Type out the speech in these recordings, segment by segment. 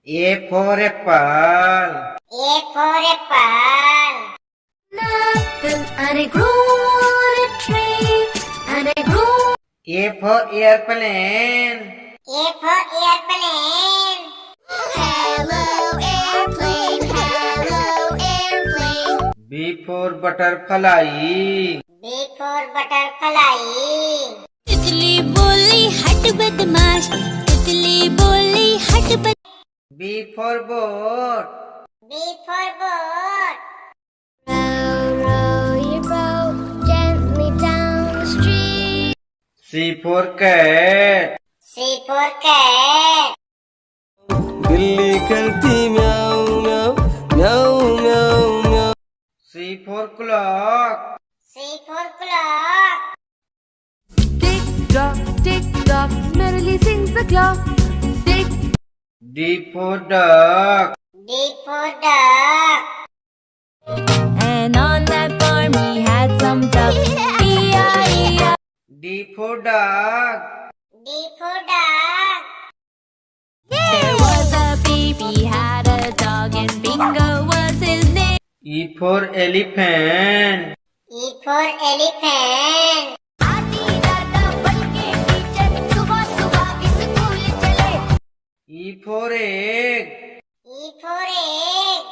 A for apple. A for apple. Apple and it grew on a tree and it grew. A for airplane. A for airplane. Hello airplane, hello airplane. B for butterfly. B for butterfly. तितली बोली हट बदमाश, तितली बोली हट बद. B for boat. B for boat. Row, row your boat gently down the stream. C for cat. C for cat. बिल्ली करती म्याऊं म्याऊं म्याऊं म्याऊं म्याऊं. C for clock. C for clock. Tick tock, merrily sings the clock. Tick. D for duck. D for duck. And on that farm he had some ducks. E-I-E-I. D for dog. D for duck. There was a baby, had a dog, and Bingo was his name. E for elephant. E for elephant. आती दादा बनके teacher सुबह सुबह school चले. E for egg. E for egg.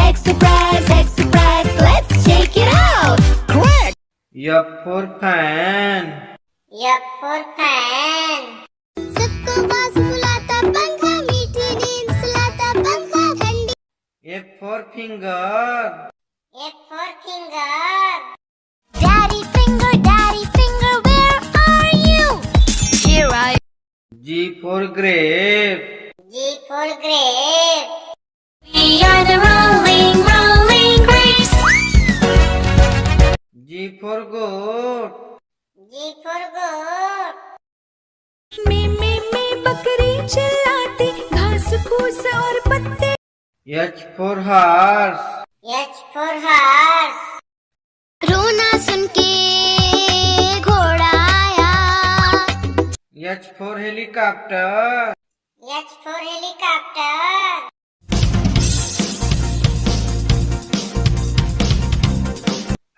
Egg surprise, let's shake it out. Correct. F for fan. F for fan. सबको पास बुलाता पंखा, मीठी नींद सुलाता पंखा, ठंडी. F for finger. F for finger. Daddy finger, where are you? Here I. G for grape. G for grape. We are the rolling grapes. G for goat. G for goat. मी बकरी चिल्लाती, घास फूस और पत्ते. H for horse. H for horse. रोना सुन के घोड़ा आया. H for helicopter. H for helicopter.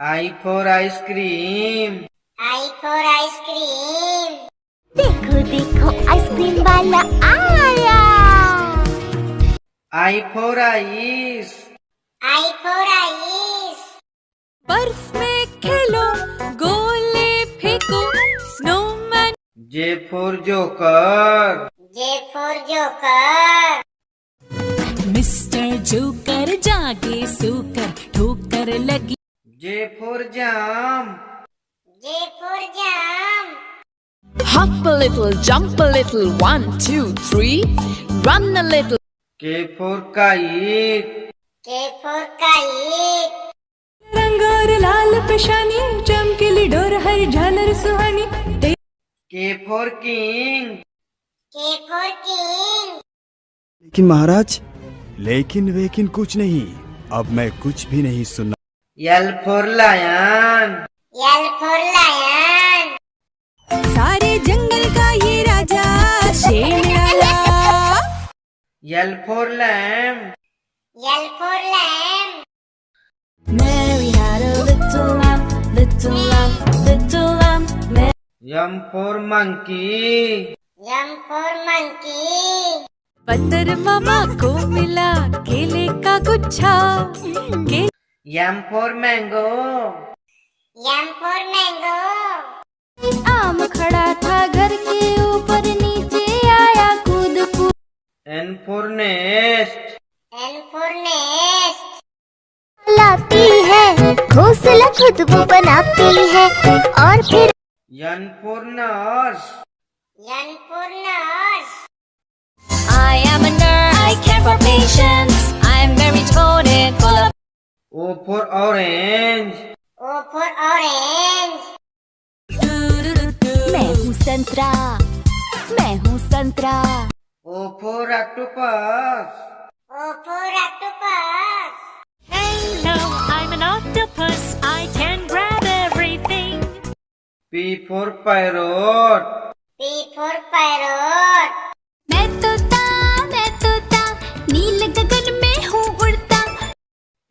I for ice cream. I for ice cream. देखो देखो आइसक्रीम वाला आया. I for ice. I for ice. बर्फ में खेलो, गोले फेंको, snowman. J for joker. J for joker. Mister joker जागे सोकर, ठोकर लगी. J for jump. J for jump. Hop a little, jump a little, 1, 2, 3. Run a little. K for kite. K for kite. रंग और लाल पेशानी, चमकीली डोर हर झालर सुहानी. K for king. K for king. लेकिन महाराज, लेकिन कुछ नहीं. अब मैं कुछ भी नहीं सुनना. L for lion. L for lion. सारे जंगल का ये राजा, शेर निराला. L for lamb. L for lamb. Mary had a little lamb, little lamb, little lamb. M for monkey. M for monkey. बंदर मामा को मिला केले का गुच्छा. M for mango. M for mango. आम खड़ा था घर के ऊपर, नीचे आया कूद कूद. N for nest. N for nest. लाती है घोंसला खुद वो बनाती है, और फिर. N for nurse. N for nurse. I am a nurse, I care for patients, I am very devoted, full of. O for orange. O for orange. मैं हूँ संतरा, मैं हूँ संतरा. O for octopus. O for octopus. Hello, I'm an octopus. I can grab everything. P for parrot. P for parrot. मैं तो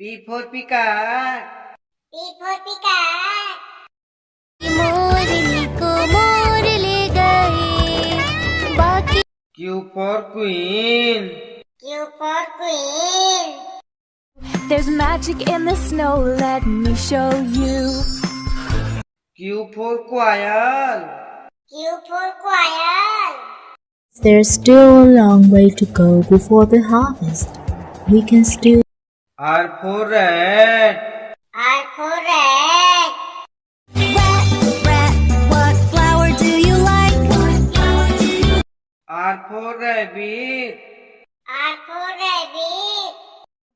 P for peacock. P for peacock. मोरनी को मोर ले गए बाकी Q for queen. Q for queen. There's magic in the snow, let me show you. Q for quail. Q for quail. There's still a long way to go before the harvest. We can still R for rat. R for rat. What flower do you like? R for rabbit. R for rabbit.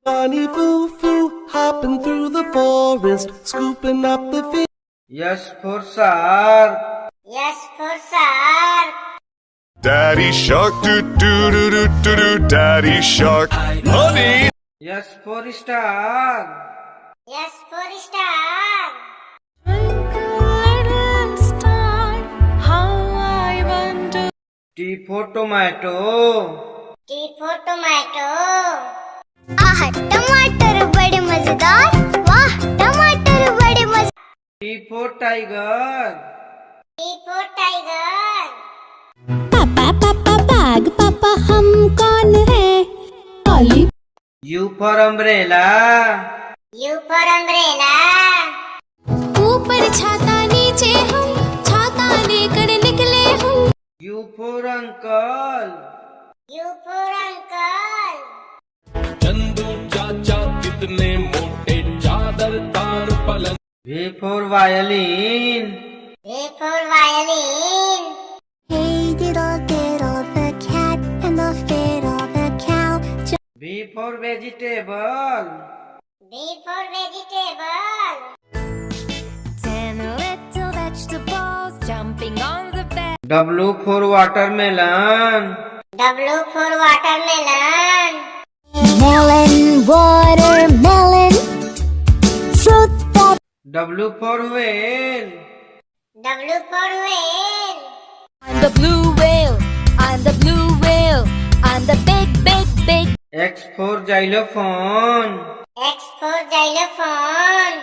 Bunny foo foo, hopping through the forest, scooping up the fish. S for shark. S for shark. Daddy shark, do do do do do do. Daddy shark, honey. S for star. S for star. Little star, how I wonder. T for tomato. T for tomato. आह टमाटर बड़े मजेदार वाह टमाटर बड़े मजेदार T for tiger. T for tiger. पापा पापा बाग पापा हम कौन है काली U for umbrella. U for umbrella. ऊपर छाता नीचे हम छाता लेकर निकले हम U for uncle. U for uncle. Chandu चाचा कितने मोटे चादर तार पलंग. V for violin. V for violin. Hey diddle diddle the cat and the fiddle the cow V for vegetable. V for vegetable. 10 little vegetables jumping on the bed. W for watermelon. W for watermelon. melon watermelon fruit that W for whale. W for whale. I'm the blue whale, I'm the blue whale, I'm the big, big, big. X for xylophone. X for xylophone.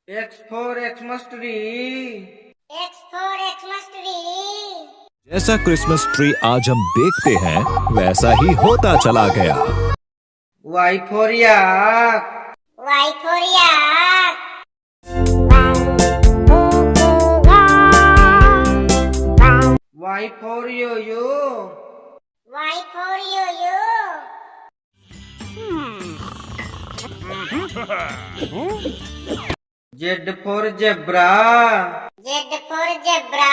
X for Xmas tree. X for Xmas tree. जैसा Christmas tree आज हम देखते हैं वैसा ही होता चला गया. Y for yak. Y for yak. Y for yo-yo. Y for yo-yo. Z for zebra. Z for zebra.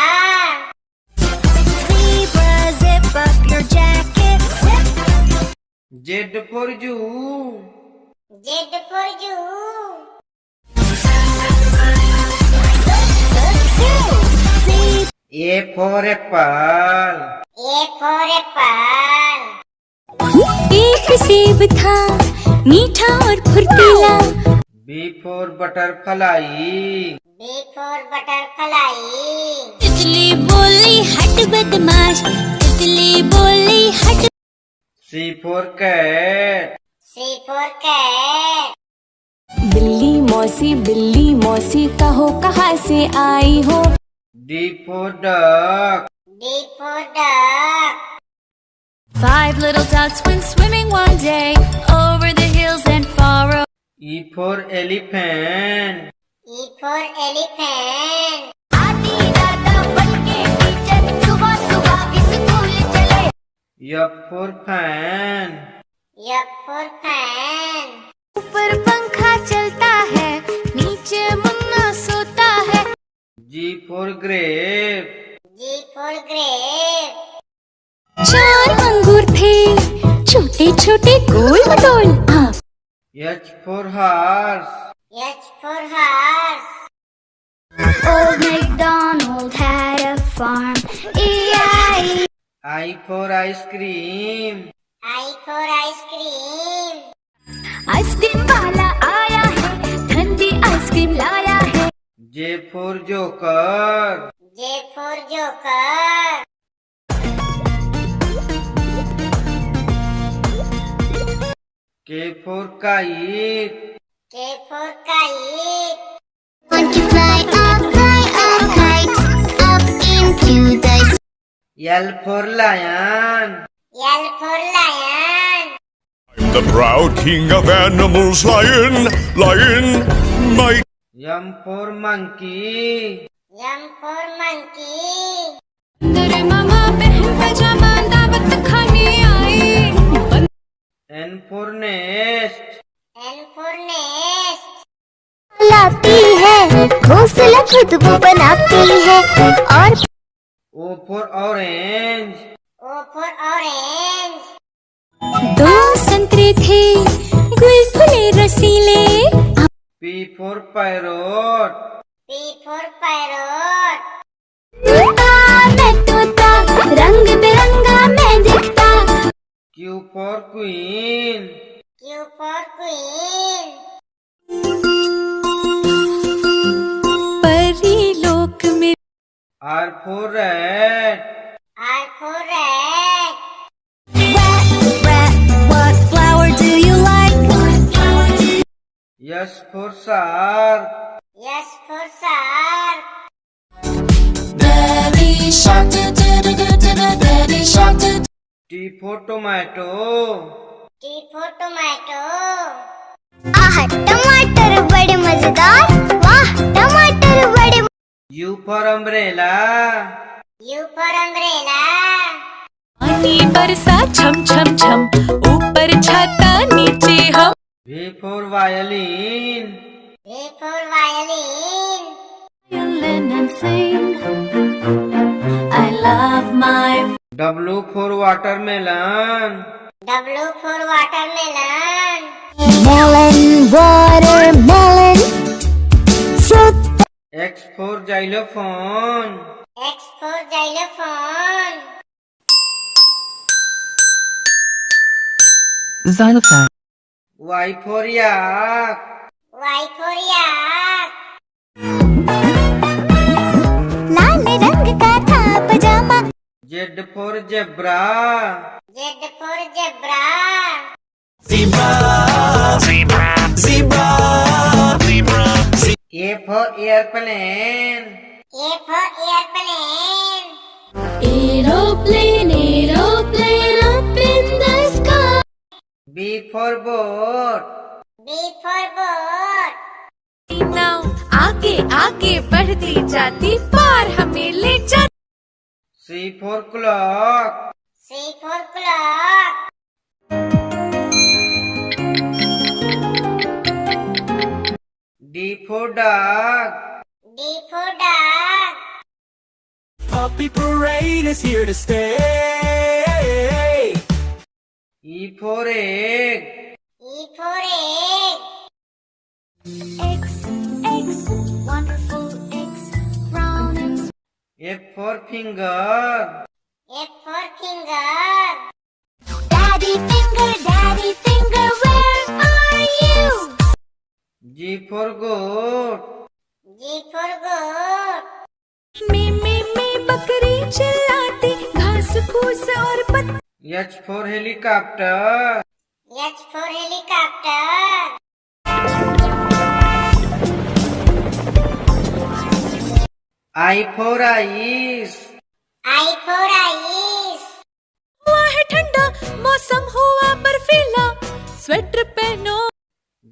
zebra zip up your jacket Z for zoo. Z for zoo. A for apple. A for apple. एक सेब था मीठा और फुर्तीला B for butterfly. B for butterfly. तितली बोली हट बदमाश तितली बोली हट C for cat. C for cat. बिल्ली मौसी कहो कहाँ से आई हो. D for duck. D for duck. 5 little ducks went swimming one day over the hills and far away. E for elephant. E for elephant. आती दादा बनके टीचर सुबह सुबह स्कूल चले F for fan. F for fan. ऊपर पंखा चलता है नीचे मुन्ना सोता है G for grape. G for grape. 4 अंगूर थे छोटे छोटे गोल मटोल H for horse. H for horse. Old MacDonald had a farm E-I-E I for ice cream. I for ice cream. Ice cream वाला आया है ठंडी आइसक्रीम लाया है J for joker. J for joker. K for kite. K for kite. Want to fly up kite, up into the L for lion. L for lion. I'm the proud king of animals, lion, might. M for monkey. M for monkey. N for nest. N for nest. लाती है घोंसला खुद वो बनाती है और O for orange. O for orange. दो संतरे थे गुलगुले रसीले P for parrot. P for parrot. मैं तोता रंग बिरंगा मैं दिखता Q for queen. Q for queen. परी लोक में R for rat. R for rat. What flower do you like? S for shark. S for shark. Daddy shark do do do do do do Daddy shark do T for tomato. T for tomato. आह टमाटर बड़े मजेदार वाह टमाटर बड़े U for umbrella. U for umbrella. पानी बरसा छम छम छम ऊपर छाता नीचे हम V for violin. V for violin. violin and sing I love my W for watermelon. W for watermelon. melon watermelon fruit X for xylophone. X for xylophone. Y for yak. Y for yak. लाल रंग का था पजामा Z for zebra. Z for zebra. A for airplane. A for airplane. aeroplane aeroplane up in the sky B for boat. B for boat. नाव आगे आगे बढ़ती जाती पार हमें ले जाती C for clock. C for clock. D for dog. D for dog. Puppy Parade is here to stay. E for egg. E for egg. eggs wonderful eggs round and F for finger. F for finger. daddy finger where are you G for goat. G for goat. में बकरी चिल्लाती घास फूस और पत्ती H for helicopter. H for helicopter. I for ice. I for ice. हुआ है ठंडा मौसम हुआ बर्फीला स्वेटर पहनो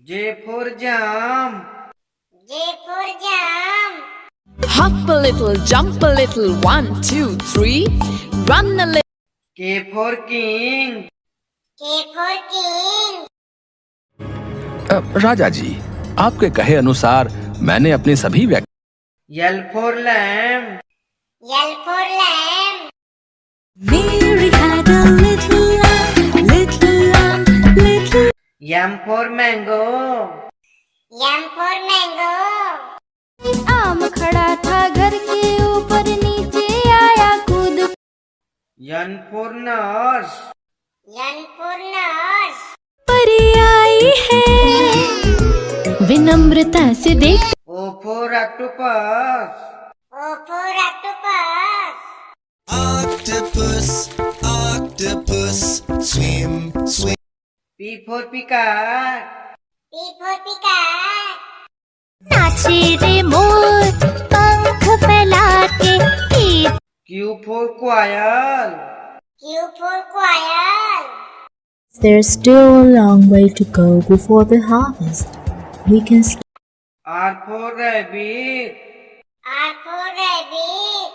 J for jump. J for jump. Hop a little, jump a little, 1, 2, 3. Run a little. K for king. K for king. राजा जी, आपके कहे अनुसार मैंने अपनी सभी L for lamb. L for lamb. Mary had a little lamb little M for mango. M for mango. आम खड़ा था घर के ऊपर नीचे आया कूद N for nurse. N for nurse. परी आई है विनम्रता से देख O for octopus. O for octopus. Octopus, octopus, swim, swim. P for peacock. P for peacock. नाचे रे मोर पंख फैला के Q for quail. Q for quail. There's still a long way to go before the harvest. We can R for rabbit. R for rabbit.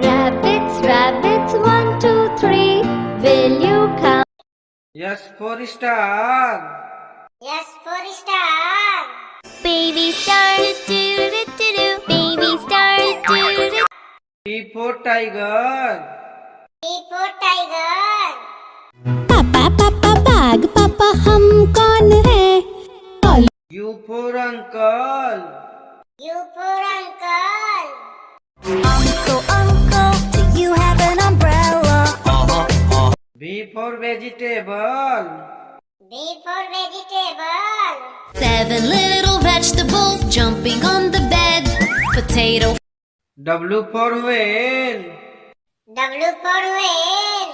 Rabbits, rabbits, 1, 2, 3. Will you come? S for star. S for star. Baby star, do do do do. Baby star, do do. T for tiger. T for tiger. पापा पापा बाग पापा हम कौन है? U for uncle. U for uncle. Uncle, uncle, do you have an umbrella? V for vegetable. V for vegetable. 7 little vegetables jumping on the bed. Potato. W for whale. W for whale.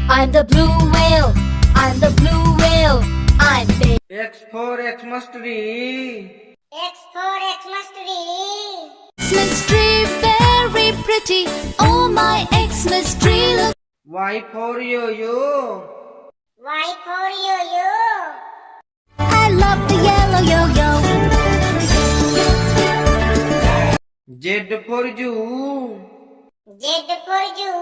I'm the blue whale. I'm the blue whale. I'm big. X for Xmas tree. X for Xmas tree. Xmas tree very pretty. Oh my Xmas tree look. Y for yo-yo. Y for yo-yo. I love the yellow yo-yo. Z for zoo. Z for zoo.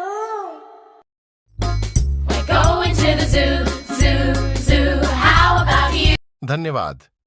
We're going to the zoo, zoo, zoo. How about you? धन्यवाद।